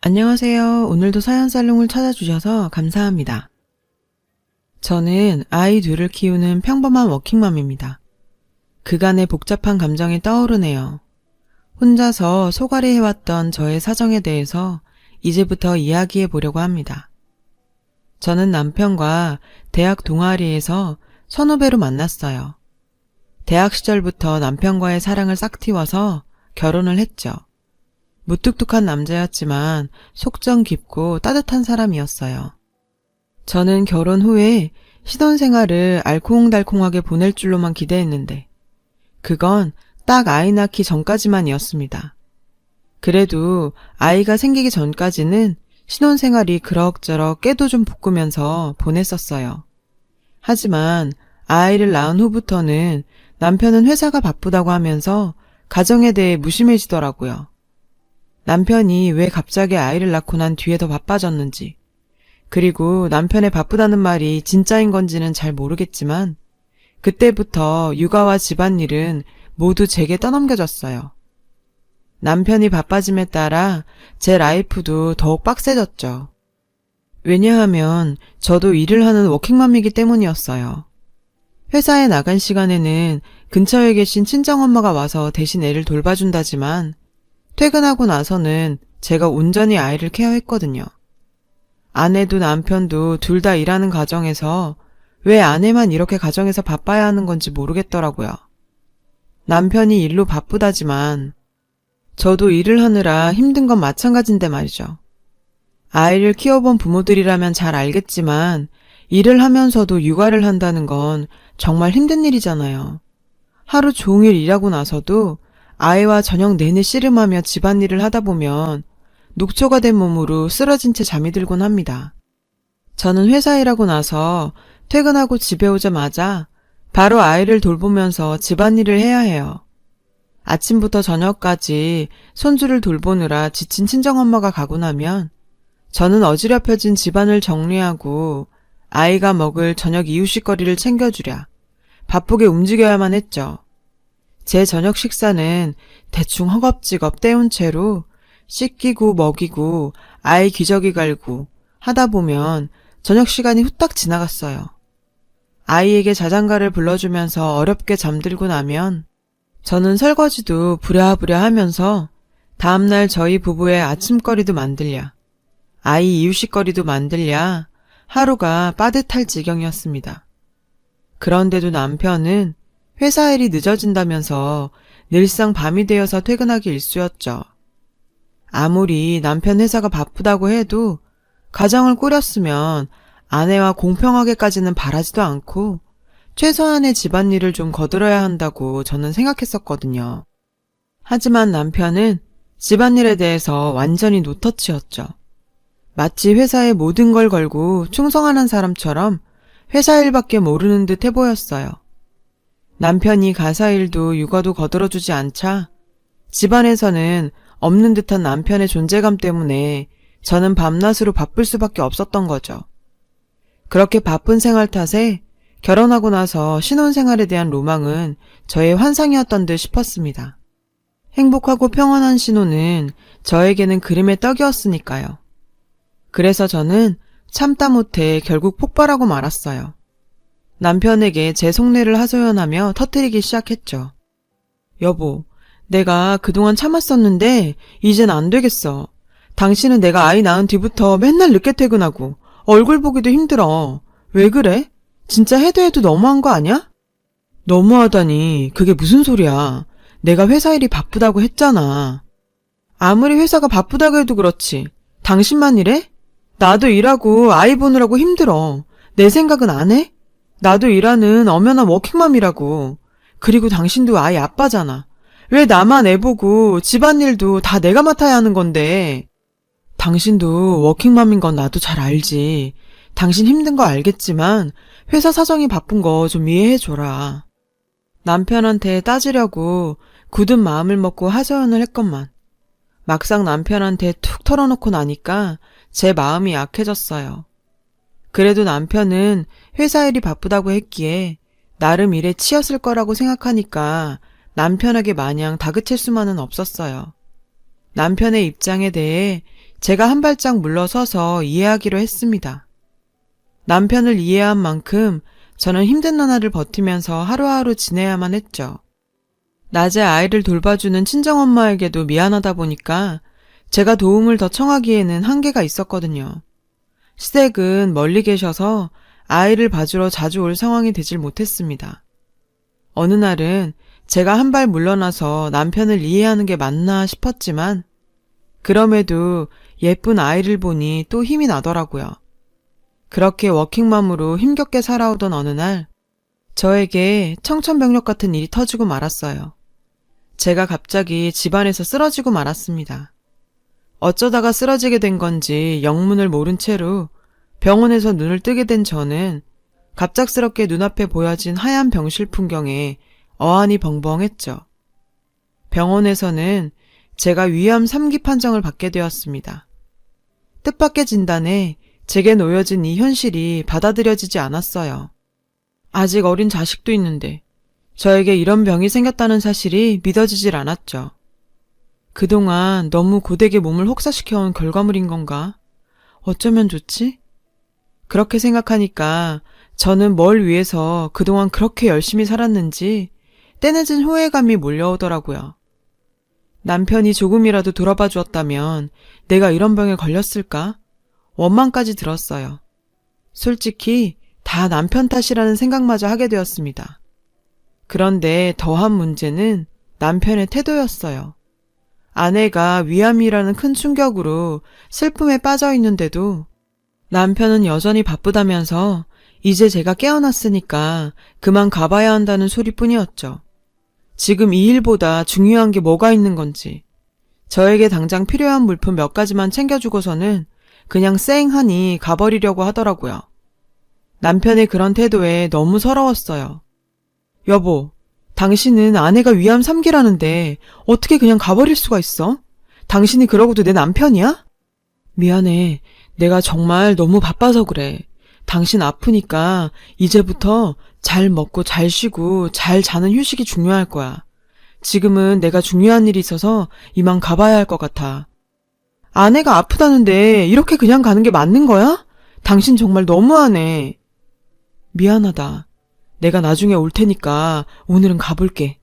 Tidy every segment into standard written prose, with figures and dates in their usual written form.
안녕하세요. 오늘도 사연살롱을 찾아주셔서 감사합니다. 저는 아이 둘을 키우는 평범한 워킹맘입니다. 그간의 복잡한 감정이 떠오르네요. 혼자서 소갈이 해왔던 저의 사정에 대해서 이제부터 이야기해 보려고 합니다. 저는 남편과 대학 동아리에서 선후배로 만났어요. 대학 시절부터 남편과의 사랑을 싹 틔워서 결혼을 했죠. 무뚝뚝한 남자였지만 속정 깊고 따뜻한 사람이었어요. 저는 결혼 후에 신혼생활을 알콩달콩하게 보낼 줄로만 기대했는데 그건 딱 아이 낳기 전까지만이었습니다. 그래도 아이가 생기기 전까지는 신혼생활이 그럭저럭 깨도 좀 볶으면서 보냈었어요. 하지만 아이를 낳은 후부터는 남편은 회사가 바쁘다고 하면서 가정에 대해 무심해지더라고요. 남편이 왜 갑자기 아이를 낳고 난 뒤에 더 바빠졌는지, 그리고 남편의 바쁘다는 말이 진짜인 건지는 잘 모르겠지만 그때부터 육아와 집안일은 모두 제게 떠넘겨졌어요. 남편이 바빠짐에 따라 제 라이프도 더욱 빡세졌죠. 왜냐하면 저도 일을 하는 워킹맘이기 때문이었어요. 회사에 나간 시간에는 근처에 계신 친정엄마가 와서 대신 애를 돌봐준다지만 퇴근하고 나서는 제가 온전히 아이를 케어했거든요. 아내도 남편도 둘 다 일하는 가정에서 왜 아내만 이렇게 가정에서 바빠야 하는 건지 모르겠더라고요. 남편이 일로 바쁘다지만 저도 일을 하느라 힘든 건 마찬가지인데 말이죠. 아이를 키워본 부모들이라면 잘 알겠지만 일을 하면서도 육아를 한다는 건 정말 힘든 일이잖아요. 하루 종일 일하고 나서도 아이와 저녁 내내 씨름하며 집안일을 하다 보면 녹초가 된 몸으로 쓰러진 채 잠이 들곤 합니다. 저는 회사 일하고 나서 퇴근하고 집에 오자마자 바로 아이를 돌보면서 집안일을 해야 해요. 아침부터 저녁까지 손주를 돌보느라 지친 친정엄마가 가고 나면 저는 어지럽혀진 집안을 정리하고 아이가 먹을 저녁 이유식거리를 챙겨주랴 바쁘게 움직여야만 했죠. 제 저녁 식사는 대충 허겁지겁 때운 채로 씻기고 먹이고 아이 기저귀 갈고 하다 보면 저녁 시간이 후딱 지나갔어요. 아이에게 자장가를 불러주면서 어렵게 잠들고 나면 저는 설거지도 부랴부랴 하면서 다음날 저희 부부의 아침거리도 만들랴, 아이 이유식거리도 만들랴 하루가 빠듯할 지경이었습니다. 그런데도 남편은 회사 일이 늦어진다면서 늘상 밤이 되어서 퇴근하기 일쑤였죠. 아무리 남편 회사가 바쁘다고 해도 가정을 꾸렸으면 아내와 공평하게까지는 바라지도 않고 최소한의 집안일을 좀 거들어야 한다고 저는 생각했었거든요. 하지만 남편은 집안일에 대해서 완전히 노터치였죠. 마치 회사의 모든 걸 걸고 충성하는 사람처럼 회사 일밖에 모르는 듯 해보였어요. 남편이 가사 일도 육아도 거들어주지 않자 집안에서는 없는 듯한 남편의 존재감 때문에 저는 밤낮으로 바쁠 수밖에 없었던 거죠. 그렇게 바쁜 생활 탓에 결혼하고 나서 신혼생활에 대한 로망은 저의 환상이었던 듯 싶었습니다. 행복하고 평온한 신혼은 저에게는 그림의 떡이었으니까요. 그래서 저는 참다 못해 결국 폭발하고 말았어요. 남편에게 제 속내를 하소연하며 터뜨리기 시작했죠. 여보, 내가 그동안 참았었는데 이젠 안 되겠어. 당신은 내가 아이 낳은 뒤부터 맨날 늦게 퇴근하고 얼굴 보기도 힘들어. 왜 그래? 진짜 해도 너무한 거 아니야? 너무하다니 그게 무슨 소리야. 내가 회사 일이 바쁘다고 했잖아. 아무리 회사가 바쁘다고 해도 그렇지. 당신만 이래? 나도 일하고 아이 보느라고 힘들어. 내 생각은 안 해? 나도 일하는 엄연한 워킹맘이라고. 그리고 당신도 아이 아빠잖아. 왜 나만 애 보고 집안일도 다 내가 맡아야 하는 건데. 당신도 워킹맘인 건 나도 잘 알지. 당신 힘든 거 알겠지만 회사 사정이 바쁜 거 좀 이해해줘라. 남편한테 따지려고 굳은 마음을 먹고 하소연을 했건만 막상 남편한테 툭 털어놓고 나니까 제 마음이 약해졌어요. 그래도 남편은 회사 일이 바쁘다고 했기에 나름 일에 치였을 거라고 생각하니까 남편에게 마냥 다그칠 수만은 없었어요. 남편의 입장에 대해 제가 한 발짝 물러서서 이해하기로 했습니다. 남편을 이해한 만큼 저는 힘든 나날을 버티면서 하루하루 지내야만 했죠. 낮에 아이를 돌봐주는 친정엄마에게도 미안하다 보니까 제가 도움을 더 청하기에는 한계가 있었거든요. 시댁은 멀리 계셔서 아이를 봐주러 자주 올 상황이 되질 못했습니다. 어느 날은 제가 한 발 물러나서 남편을 이해하는 게 맞나 싶었지만 그럼에도 예쁜 아이를 보니 또 힘이 나더라고요. 그렇게 워킹맘으로 힘겹게 살아오던 어느 날 저에게 청천벽력 같은 일이 터지고 말았어요. 제가 갑자기 집안에서 쓰러지고 말았습니다. 어쩌다가 쓰러지게 된 건지 영문을 모른 채로 병원에서 눈을 뜨게 된 저는 갑작스럽게 눈앞에 보여진 하얀 병실 풍경에 어안이 벙벙했죠. 병원에서는 제가 위암 3기 판정을 받게 되었습니다. 뜻밖의 진단에 제게 놓여진 이 현실이 받아들여지지 않았어요. 아직 어린 자식도 있는데 저에게 이런 병이 생겼다는 사실이 믿어지질 않았죠. 그동안 너무 고되게 몸을 혹사시켜온 결과물인 건가? 어쩌면 좋지? 그렇게 생각하니까 저는 뭘 위해서 그동안 그렇게 열심히 살았는지 때늦은 후회감이 몰려오더라고요. 남편이 조금이라도 돌아봐 주었다면 내가 이런 병에 걸렸을까? 원망까지 들었어요. 솔직히 다 남편 탓이라는 생각마저 하게 되었습니다. 그런데 더한 문제는 남편의 태도였어요. 아내가 위암이라는 큰 충격으로 슬픔에 빠져 있는데도 남편은 여전히 바쁘다면서 이제 제가 깨어났으니까 그만 가봐야 한다는 소리뿐이었죠. 지금 이 일보다 중요한 게 뭐가 있는 건지, 저에게 당장 필요한 물품 몇 가지만 챙겨주고서는 그냥 쌩하니 가버리려고 하더라고요. 남편의 그런 태도에 너무 서러웠어요. 여보, 당신은 아내가 위암 3기라는데 어떻게 그냥 가버릴 수가 있어? 당신이 그러고도 내 남편이야? 미안해. 내가 정말 너무 바빠서 그래. 당신 아프니까 이제부터 잘 먹고 잘 쉬고 잘 자는 휴식이 중요할 거야. 지금은 내가 중요한 일이 있어서 이만 가봐야 할 것 같아. 아내가 아프다는데 이렇게 그냥 가는 게 맞는 거야? 당신 정말 너무하네. 미안하다. 내가 나중에 올 테니까 오늘은 가볼게.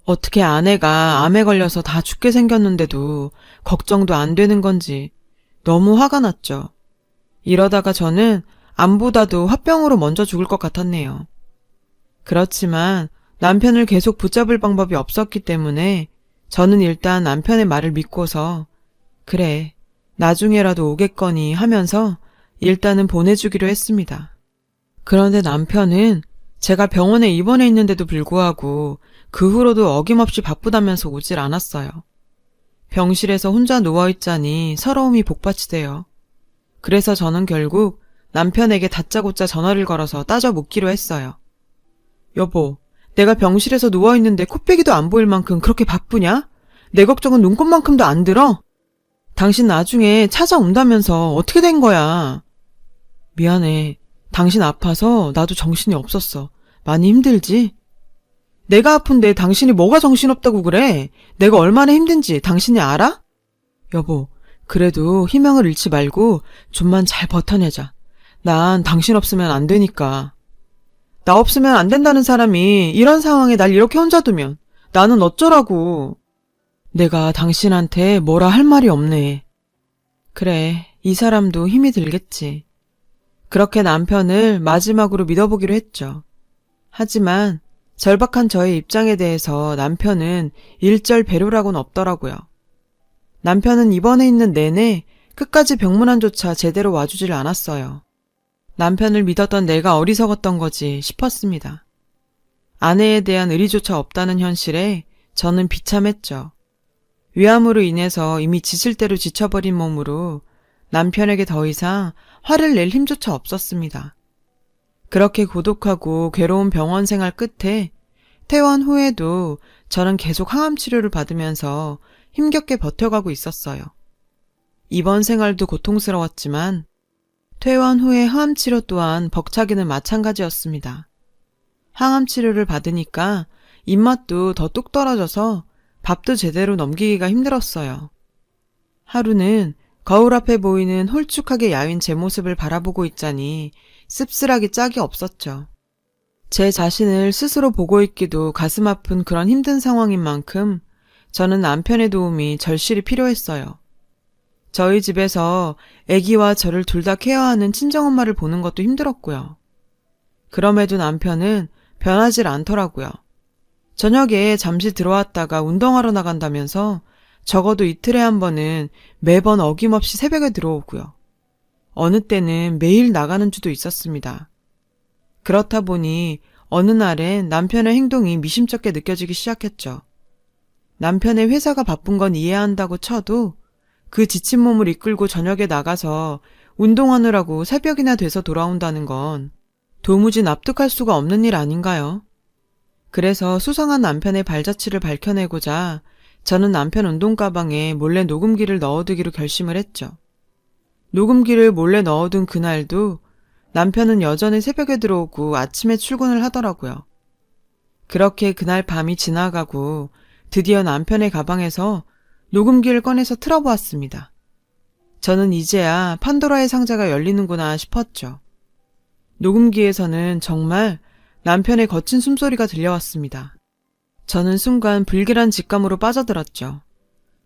어떻게 아내가 암에 걸려서 다 죽게 생겼는데도 걱정도 안 되는 건지 너무 화가 났죠. 이러다가 저는 암보다도 화병으로 먼저 죽을 것 같았네요. 그렇지만 남편을 계속 붙잡을 방법이 없었기 때문에 저는 일단 남편의 말을 믿고서 그래, 나중에라도 오겠거니 하면서 일단은 보내주기로 했습니다. 그런데 남편은 제가 병원에 입원해 있는데도 불구하고 그 후로도 어김없이 바쁘다면서 오질 않았어요. 병실에서 혼자 누워있자니 서러움이 복받치대요. 그래서 저는 결국 남편에게 다짜고짜 전화를 걸어서 따져 묻기로 했어요. 여보, 내가 병실에서 누워있는데 코빼기도 안 보일 만큼 그렇게 바쁘냐? 내 걱정은 눈꼽만큼도 안 들어? 당신 나중에 찾아온다면서 어떻게 된 거야? 미안해. 당신 아파서 나도 정신이 없었어. 많이 힘들지? 내가 아픈데 당신이 뭐가 정신없다고 그래? 내가 얼마나 힘든지 당신이 알아? 여보, 그래도 희망을 잃지 말고 좀만 잘 버텨내자. 난 당신 없으면 안 되니까. 나 없으면 안 된다는 사람이 이런 상황에 날 이렇게 혼자 두면 나는 어쩌라고. 내가 당신한테 뭐라 할 말이 없네. 그래, 이 사람도 힘이 들겠지. 그렇게 남편을 마지막으로 믿어보기로 했죠. 하지만 절박한 저의 입장에 대해서 남편은 일절 배려라고는 없더라고요. 남편은 입원해 있는 내내 끝까지 병문안조차 제대로 와주질 않았어요. 남편을 믿었던 내가 어리석었던 거지 싶었습니다. 아내에 대한 의리조차 없다는 현실에 저는 비참했죠. 위암으로 인해서 이미 지칠 대로 지쳐버린 몸으로 남편에게 더 이상 화를 낼 힘조차 없었습니다. 그렇게 고독하고 괴로운 병원 생활 끝에 퇴원 후에도 저는 계속 항암 치료를 받으면서 힘겹게 버텨가고 있었어요. 입원 생활도 고통스러웠지만 퇴원 후의 항암 치료 또한 벅차기는 마찬가지였습니다. 항암 치료를 받으니까 입맛도 더 뚝 떨어져서 밥도 제대로 넘기기가 힘들었어요. 하루는 거울 앞에 보이는 홀쭉하게 야윈 제 모습을 바라보고 있자니 씁쓸하기 짝이 없었죠. 제 자신을 스스로 보고 있기도 가슴 아픈 그런 힘든 상황인 만큼 저는 남편의 도움이 절실히 필요했어요. 저희 집에서 아기와 저를 둘 다 케어하는 친정엄마를 보는 것도 힘들었고요. 그럼에도 남편은 변하질 않더라고요. 저녁에 잠시 들어왔다가 운동하러 나간다면서 적어도 이틀에 한 번은 매번 어김없이 새벽에 들어오고요. 어느 때는 매일 나가는 주도 있었습니다. 그렇다 보니 어느 날엔 남편의 행동이 미심쩍게 느껴지기 시작했죠. 남편의 회사가 바쁜 건 이해한다고 쳐도 그 지친 몸을 이끌고 저녁에 나가서 운동하느라고 새벽이나 돼서 돌아온다는 건 도무지 납득할 수가 없는 일 아닌가요? 그래서 수상한 남편의 발자취를 밝혀내고자 저는 남편 운동 가방에 몰래 녹음기를 넣어두기로 결심을 했죠. 녹음기를 몰래 넣어둔 그날도 남편은 여전히 새벽에 들어오고 아침에 출근을 하더라고요. 그렇게 그날 밤이 지나가고 드디어 남편의 가방에서 녹음기를 꺼내서 틀어보았습니다. 저는 이제야 판도라의 상자가 열리는구나 싶었죠. 녹음기에서는 정말 남편의 거친 숨소리가 들려왔습니다. 저는 순간 불길한 직감으로 빠져들었죠.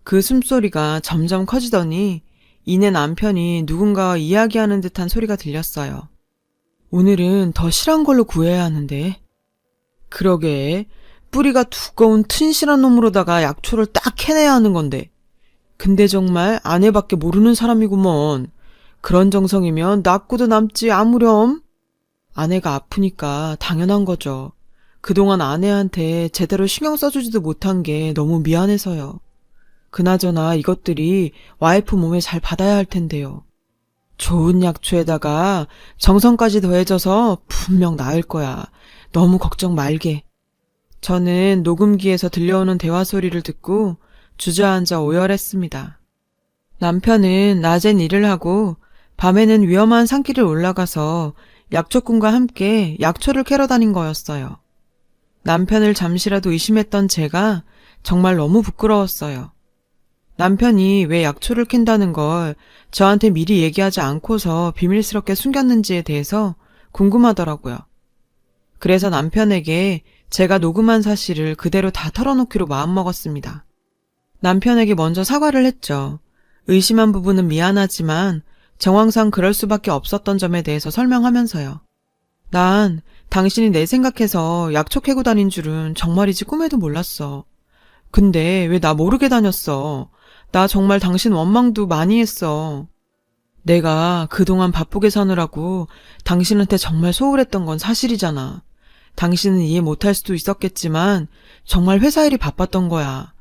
그 숨소리가 점점 커지더니 이내 남편이 누군가와 이야기하는 듯한 소리가 들렸어요. 오늘은 더 실한 걸로 구해야 하는데. 그러게, 뿌리가 두꺼운 튼실한 놈으로다가 약초를 딱 해내야 하는 건데. 근데 정말 아내밖에 모르는 사람이구먼. 그런 정성이면 낫고도 남지 아무렴. 아내가 아프니까 당연한 거죠. 그동안 아내한테 제대로 신경 써주지도 못한 게 너무 미안해서요. 그나저나 이것들이 와이프 몸에 잘 받아야 할 텐데요. 좋은 약초에다가 정성까지 더해져서 분명 나을 거야. 너무 걱정 말게. 저는 녹음기에서 들려오는 대화 소리를 듣고 주저앉아 오열했습니다. 남편은 낮엔 일을 하고 밤에는 위험한 산길을 올라가서 약초꾼과 함께 약초를 캐러 다닌 거였어요. 남편을 잠시라도 의심했던 제가 정말 너무 부끄러웠어요. 남편이 왜 약초를 캔다는 걸 저한테 미리 얘기하지 않고서 비밀스럽게 숨겼는지에 대해서 궁금하더라고요. 그래서 남편에게 제가 녹음한 사실을 그대로 다 털어놓기로 마음먹었습니다. 남편에게 먼저 사과를 했죠. 의심한 부분은 미안하지만 정황상 그럴 수밖에 없었던 점에 대해서 설명하면서요. 난 당신이 내 생각해서 약초 캐고 다닌 줄은 정말이지 꿈에도 몰랐어. 근데 왜 나 모르게 다녔어? 나 정말 당신 원망도 많이 했어. 내가 그동안 바쁘게 사느라고 당신한테 정말 소홀했던 건 사실이잖아. 당신은 이해 못할 수도 있었겠지만 정말 회사 일이 바빴던 거야.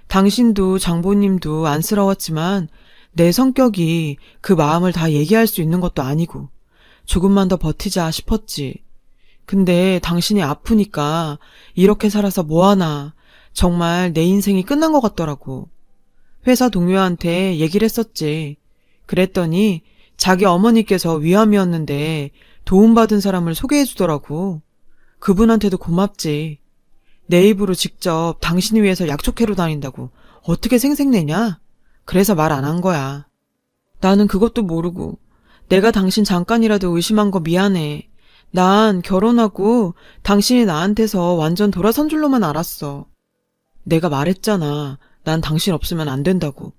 당신도 장보님도 안쓰러웠지만 내 성격이 그 마음을 다 얘기할 수 있는 것도 아니고 조금만 더 버티자 싶었지. 근데 당신이 아프니까 이렇게 살아서 뭐하나. 정말 내 인생이 끝난 것 같더라고. 회사 동료한테 얘기를 했었지. 그랬더니 자기 어머니께서 위암이었는데 도움받은 사람을 소개해주더라고. 그분한테도 고맙지. 내 입으로 직접 당신을 위해서 약초 캐러 다닌다고 어떻게 생색내냐? 그래서 말 안 한 거야. 나는 그것도 모르고 내가 당신 잠깐이라도 의심한 거 미안해. 난 결혼하고 당신이 나한테서 완전 돌아선 줄로만 알았어. 내가 말했잖아. 난 당신 없으면 안 된다고.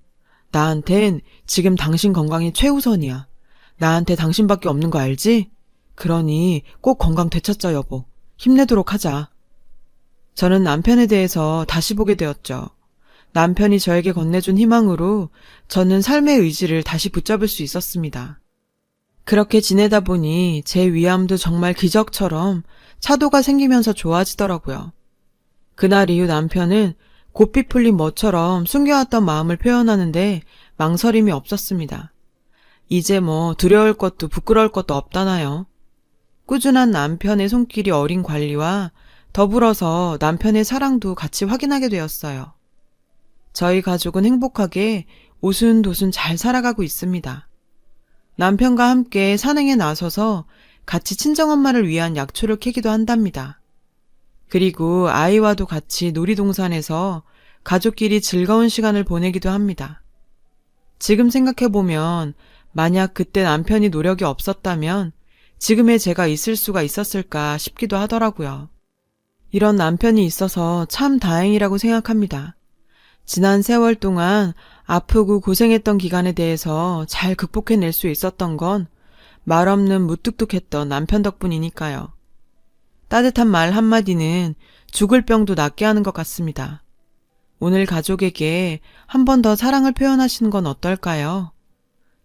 나한텐 지금 당신 건강이 최우선이야. 나한테 당신밖에 없는 거 알지? 그러니 꼭 건강 되찾자 여보. 힘내도록 하자. 저는 남편에 대해서 다시 보게 되었죠. 남편이 저에게 건네준 희망으로 저는 삶의 의지를 다시 붙잡을 수 있었습니다. 그렇게 지내다 보니 제 위암도 정말 기적처럼 차도가 생기면서 좋아지더라고요. 그날 이후 남편은 고삐 풀린 멋처럼 숨겨왔던 마음을 표현하는데 망설임이 없었습니다. 이제 뭐 두려울 것도 부끄러울 것도 없다나요. 꾸준한 남편의 손길이 어린 관리와 더불어서 남편의 사랑도 같이 확인하게 되었어요. 저희 가족은 행복하게 오순도순 잘 살아가고 있습니다. 남편과 함께 산행에 나서서 같이 친정엄마를 위한 약초를 캐기도 한답니다. 그리고 아이와도 같이 놀이동산에서 가족끼리 즐거운 시간을 보내기도 합니다. 지금 생각해보면 만약 그때 남편이 노력이 없었다면 지금의 제가 있을 수가 있었을까 싶기도 하더라고요. 이런 남편이 있어서 참 다행이라고 생각합니다. 지난 세월 동안 아프고 고생했던 기간에 대해서 잘 극복해낼 수 있었던 건 말없는 무뚝뚝했던 남편 덕분이니까요. 따뜻한 말 한마디는 죽을 병도 낫게 하는 것 같습니다. 오늘 가족에게 한 번 더 사랑을 표현하시는 건 어떨까요?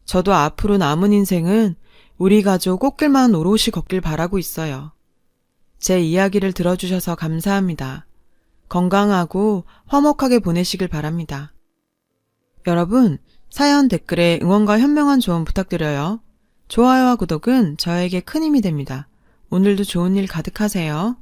저도 앞으로 남은 인생은 우리 가족 꽃길만 오롯이 걷길 바라고 있어요. 제 이야기를 들어주셔서 감사합니다. 건강하고 화목하게 보내시길 바랍니다. 여러분, 사연 댓글에 응원과 현명한 조언 부탁드려요. 좋아요와 구독은 저에게 큰 힘이 됩니다. 오늘도 좋은 일 가득하세요.